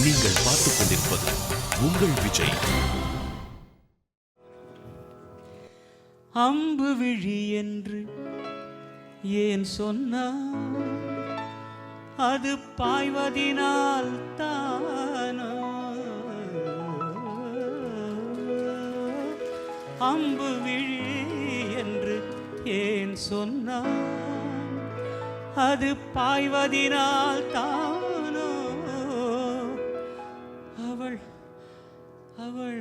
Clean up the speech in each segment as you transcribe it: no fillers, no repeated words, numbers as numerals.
நீங்கள் பார்த்துக் கொண்டிருப்பது உங்கள் விஜய். அம்பு விழி என்று ஏன் சொன்னார், அது பாய்வதினால் தானோ. அம்பு விழி என்று ஏன் சொன்னார், அது பாய்வதினால் தானோ. அவள் அவள்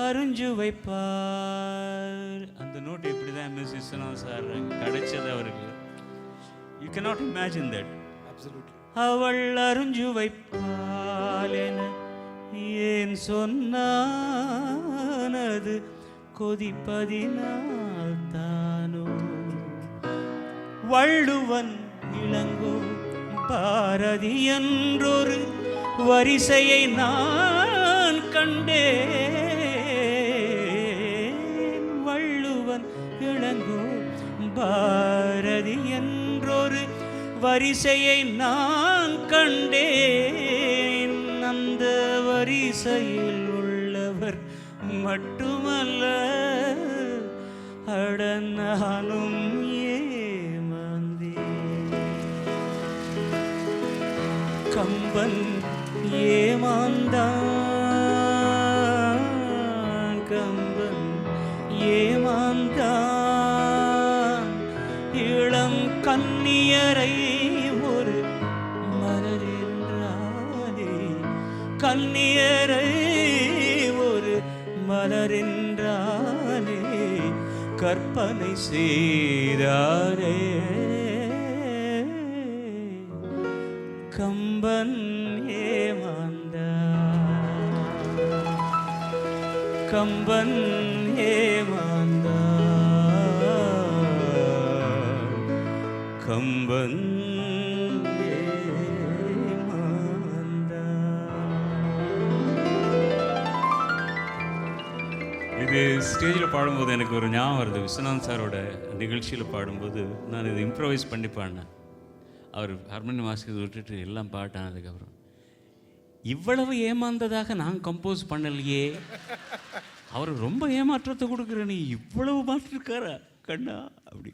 அருஞ்சு வைப்பார். அந்த நோட்டு இப்படி தான் எம்எஸ் விஸ்வநாதன் சார் கிடைச்சது அவருக்கு. You cannot imagine that. அவள் அருஞ்சு வைப்பால் என ஏன் சொன்னானது கொதிப்பதினால் தானோ. வள்ளுவன் இளங்கோ பாரதி என்றொரு வரிசையை நான் கண்டேன். வள்ளுவன் இளங்கோ பாரதி என்றொரு வரிசையை நான் கண்டேன். அந்த வரிசையில் உள்ளவர் மட்டுமல்ல, அடனாலும் ஏமாந்தேன். கம்பன் ஏமாந்தான், கம்பன் ஏமாந்தான். இளம் கன்னியரை ஒரு மலரென்றானே, கன்னியரை ஒரு மலரென்றானே, கற்பனை செய்தாரே. கம்பன் ஏமாந்தான், கம்பன் ஏமாந்தான், கம்பன் இது ஸ்டேஜில் பாடும்போது எனக்கு ஒரு ஞாபகம் வருது. விஸ்வநாதன் சாரோட நிகழ்ச்சியில் பாடும்போது நான் இது இம்ப்ரவைஸ் பண்ணி பாடினேன். அவர் ஹார்மோனியம் வாசிக்கிறது விட்டுட்டு எல்லாம் பாட்டானதுக்கப்புறம், இவ்வளவு ஏமாந்ததாக நான் கம்போஸ் பண்ணலையே, அவர் ரொம்ப ஏமாற்றத்தை கொடுக்குற, நீ இவ்வளவு மாற்றிருக்காரா கண்ணா அப்படி.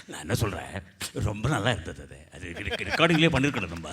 நான் என்ன சொல்கிறேன், ரொம்ப நல்லா இருந்தது. அது ரெக்கார்டிங்லேயே பண்ணியிருக்கணும் நம்ம.